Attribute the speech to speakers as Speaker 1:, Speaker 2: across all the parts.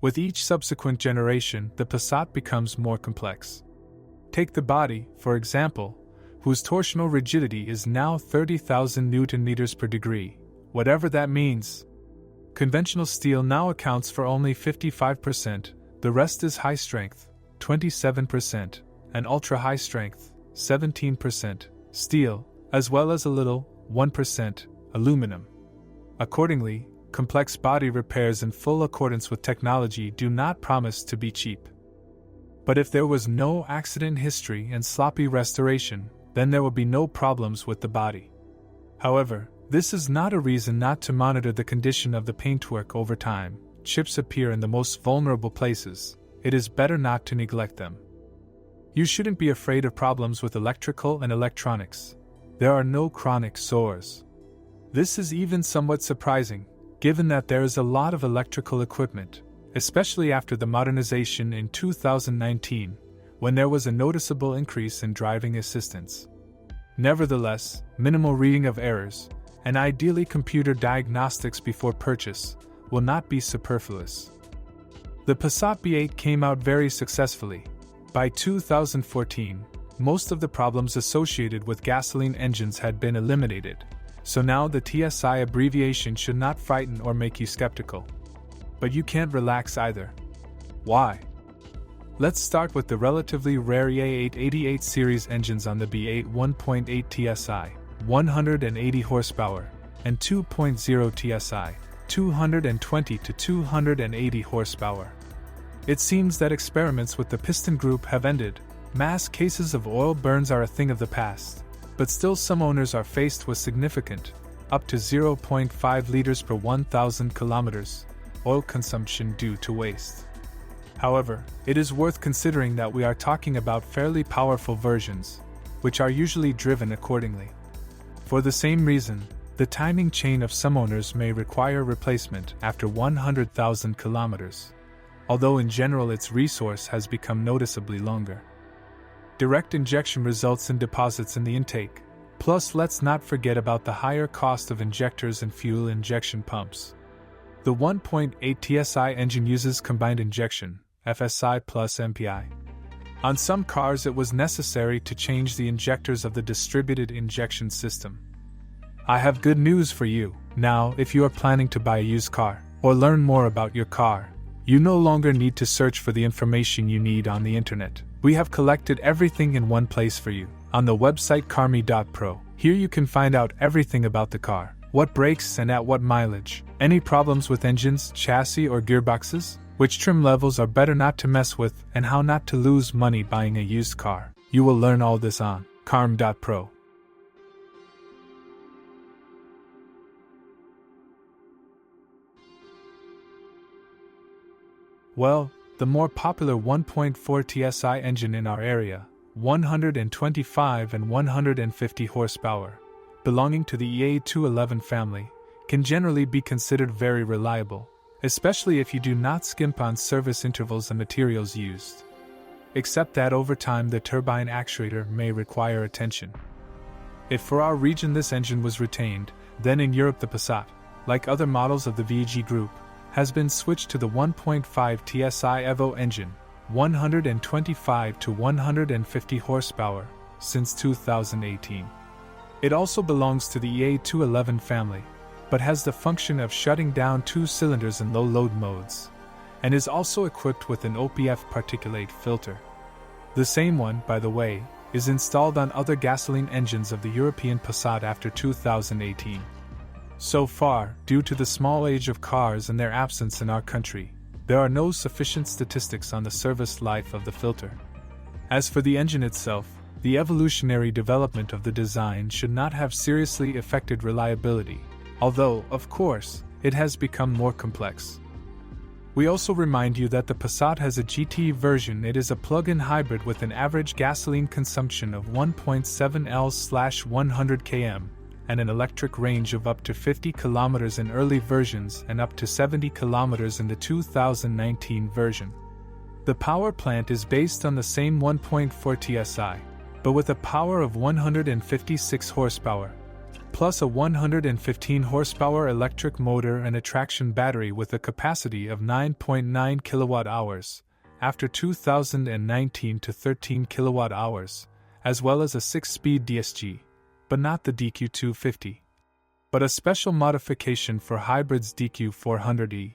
Speaker 1: With each subsequent generation, the Passat becomes more complex. Take the body, for example, whose torsional rigidity is now 30,000 Newton-meters per degree, whatever that means. Conventional steel now accounts for only 55%, the rest is high strength, 27%, and ultra-high strength, 17%, steel, as well as a little, 1%, aluminum. Accordingly, complex body repairs in full accordance with technology do not promise to be cheap. But if there was no accident history and sloppy restoration, then there will be no problems with the body. However, this is not a reason not to monitor the condition of the paintwork over time. Chips appear in the most vulnerable places. It is better not to neglect them. You shouldn't be afraid of problems with electrical and electronics. There are no chronic sores. This is even somewhat surprising, given that there is a lot of electrical equipment, especially after the modernization in 2019, when there was a noticeable increase in driving assistance. Nevertheless, minimal reading of errors, and ideally computer diagnostics before purchase, will not be superfluous. The Passat B8 came out very successfully. By 2014, most of the problems associated with gasoline engines had been eliminated, so now the TSI abbreviation should not frighten or make you skeptical. But you can't relax either. Why? Let's start with the relatively rare E888 series engines on the B8 1.8 TSI, 180 horsepower, and 2.0 TSI, 220 to 280 horsepower. It seems that experiments with the piston group have ended. Mass cases of oil burns are a thing of the past, but still some owners are faced with significant, up to 0.5 liters per 1,000 kilometers, oil consumption due to waste. However, it is worth considering that we are talking about fairly powerful versions, which are usually driven accordingly. For the same reason, the timing chain of some owners may require replacement after 100,000 kilometers, although in general its resource has become noticeably longer. Direct injection results in deposits in the intake, plus let's not forget about the higher cost of injectors and fuel injection pumps. The 1.8 TSI engine uses combined injection, FSI plus MPI. On some cars it was necessary to change the injectors of the distributed injection system. I have good news for you. Now, if you are planning to buy a used car, or learn more about your car, you no longer need to search for the information you need on the internet. We have collected everything in one place for you, on the website carmi.pro. Here you can find out everything about the car, what brakes and at what mileage, any problems with engines, chassis or gearboxes, which trim levels are better not to mess with, and how not to lose money buying a used car. You will learn all this on carm.pro. Well, the more popular 1.4 TSI engine in our area, 125 and 150 horsepower, belonging to the EA211 family, can generally be considered very reliable, especially if you do not skimp on service intervals and materials used. Except that over time the turbine actuator may require attention. If for our region this engine was retained, then in Europe the Passat, like other models of the VG group, has been switched to the 1.5 TSI Evo engine, 125 to 150 horsepower, since 2018. It also belongs to the EA211 family, but has the function of shutting down 2 cylinders in low load modes, and is also equipped with an OPF particulate filter. The same one, by the way, is installed on other gasoline engines of the European Passat after 2018. So far, due to the small age of cars and their absence in our country, there are no sufficient statistics on the service life of the filter. As for the engine itself, the evolutionary development of the design should not have seriously affected reliability, although, of course, it has become more complex. We also remind you that the Passat has a GT version. It is a plug-in hybrid with an average gasoline consumption of 1.7 L/100 km, and an electric range of up to 50 km in early versions and up to 70 km in the 2019 version. The power plant is based on the same 1.4 TSI, but with a power of 156 horsepower. plus a 115 horsepower electric motor and a traction battery with a capacity of 9.9 kilowatt-hours, after 2019 to 13 kilowatt-hours, as well as a 6-speed DSG, but not the DQ250, but a special modification for hybrid's DQ400e.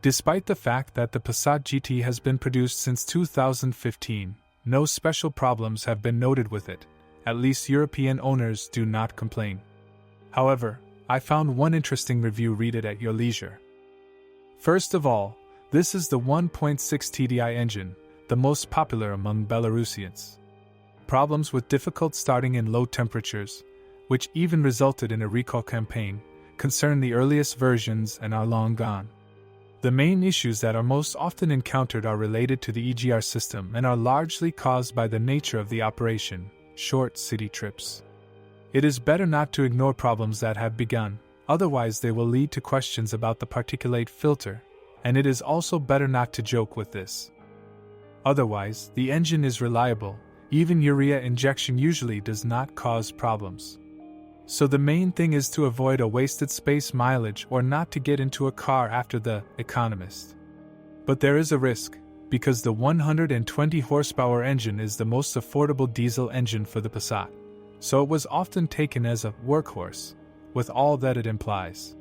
Speaker 1: Despite the fact that the Passat GT has been produced since 2015, no special problems have been noted with it. At least European owners do not complain. However, I found one interesting review. Read it at your leisure. First of all, this is the 1.6 TDI engine, the most popular among Belarusians. Problems with difficult starting in low temperatures, which even resulted in a recall campaign, concern the earliest versions and are long gone. The main issues that are most often encountered are related to the EGR system and are largely caused by the nature of the operation, short city trips. It is better not to ignore problems that have begun, otherwise they will lead to questions about the particulate filter, and it is also better not to joke with this. Otherwise, the engine is reliable, even urea injection usually does not cause problems. So the main thing is to avoid a wasted space mileage or not to get into a car after the Economist. But there is a risk, because the 120 horsepower engine is the most affordable diesel engine for the Passat, so it was often taken as a workhorse, with all that it implies.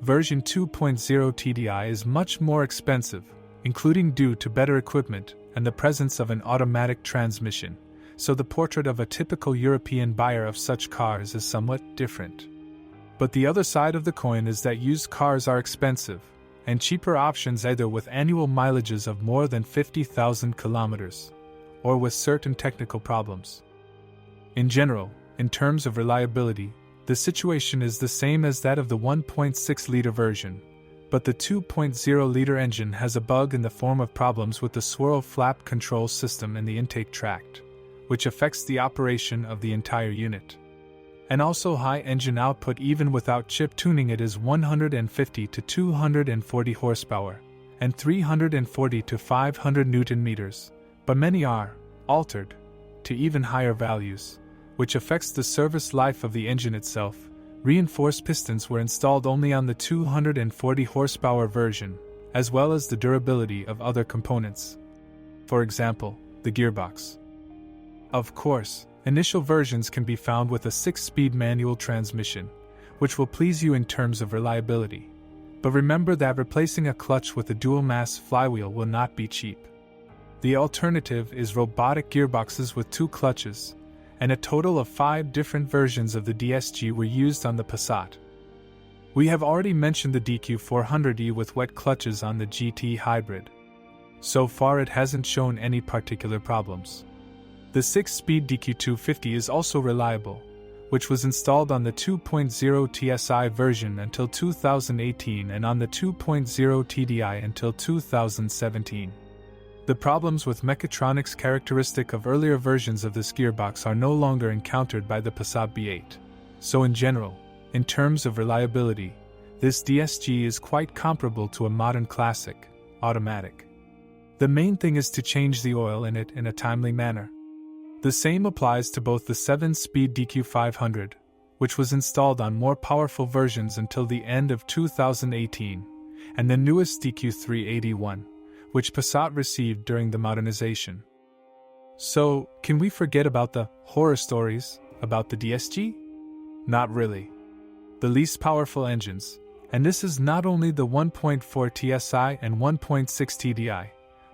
Speaker 1: Version 2.0 TDI is much more expensive, including due to better equipment and the presence of an automatic transmission, so the portrait of a typical European buyer of such cars is somewhat different. But the other side of the coin is that used cars are expensive, and cheaper options either with annual mileages of more than 50,000 kilometers, or with certain technical problems. In general, in terms of reliability, the situation is the same as that of the 1.6-liter version, but the 2.0-liter engine has a bug in the form of problems with the swirl flap control system and the intake tract, which affects the operation of the entire unit. And also high engine output. Even without chip tuning, it is 150 to 240 horsepower, and 340 to 500 Newton meters, but many are altered to even higher values, which affects the service life of the engine itself. Reinforced pistons were installed only on the 240 horsepower version, as well as the durability of other components. For example, the gearbox. Of course, initial versions can be found with a 6-speed manual transmission, which will please you in terms of reliability. But remember that replacing a clutch with a dual-mass flywheel will not be cheap. The alternative is robotic gearboxes with 2 clutches, and a total of 5 different versions of the DSG were used on the Passat. We have already mentioned the DQ400e with wet clutches on the GT hybrid. So far it hasn't shown any particular problems. The 6-speed DQ250 is also reliable, which was installed on the 2.0 TSI version until 2018 and on the 2.0 TDI until 2017. The problems with mechatronics characteristic of earlier versions of this gearbox are no longer encountered by the Passat B8. So in general, in terms of reliability, this DSG is quite comparable to a modern classic, automatic. The main thing is to change the oil in it in a timely manner. The same applies to both the 7-speed DQ500, which was installed on more powerful versions until the end of 2018, and the newest DQ381, which Passat received during the modernization. So, can we forget about the horror stories about the DSG? Not really. The least powerful engines, and this is not only the 1.4 TSI and 1.6 TDI,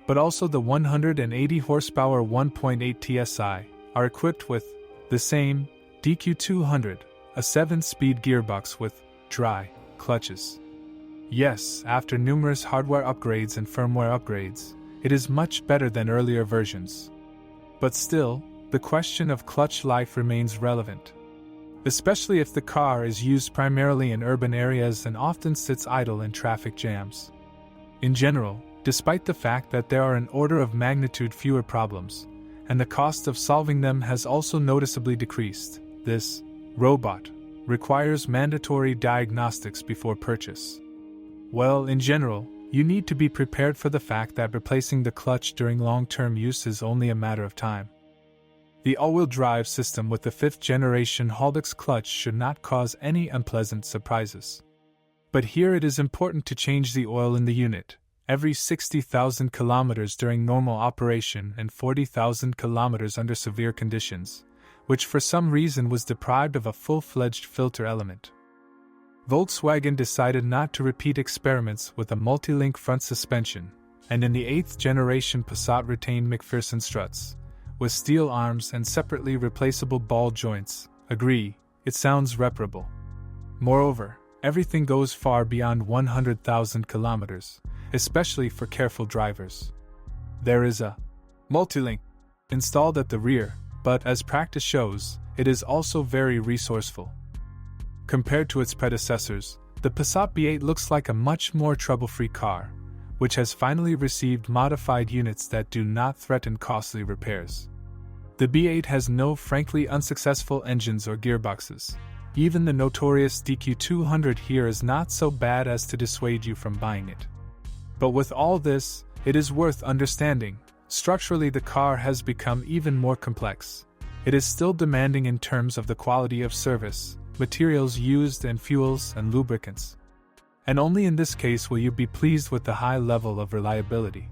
Speaker 1: but also the 180 horsepower 1.8 TSI, are equipped with the same DQ200, a 7-speed gearbox with dry clutches. Yes, after numerous hardware upgrades and firmware upgrades, it is much better than earlier versions. But still, the question of clutch life remains relevant, especially if the car is used primarily in urban areas and often sits idle in traffic jams. In general, despite the fact that there are an order of magnitude fewer problems, and the cost of solving them has also noticeably decreased, this robot requires mandatory diagnostics before purchase. Well, in general, you need to be prepared for the fact that replacing the clutch during long-term use is only a matter of time. The all-wheel drive system with the 5th generation Haldex clutch should not cause any unpleasant surprises. But here it is important to change the oil in the unit every 60,000 kilometers during normal operation and 40,000 kilometers under severe conditions, which for some reason was deprived of a full-fledged filter element. Volkswagen decided not to repeat experiments with a multi-link front suspension, and in the 8th generation Passat retained McPherson struts, with steel arms and separately replaceable ball joints. Agree, it sounds reparable. Moreover, everything goes far beyond 100,000 kilometers, especially for careful drivers. There is a multi-link installed at the rear, but as practice shows, it is also very resourceful. Compared to its predecessors, the Passat B8 looks like a much more trouble-free car, which has finally received modified units that do not threaten costly repairs. The B8 has no frankly unsuccessful engines or gearboxes. Even the notorious DQ200 here is not so bad as to dissuade you from buying it. But with all this, it is worth understanding. Structurally, the car has become even more complex. It is still demanding in terms of the quality of service, materials used, and fuels and lubricants. And only in this case will you be pleased with the high level of reliability.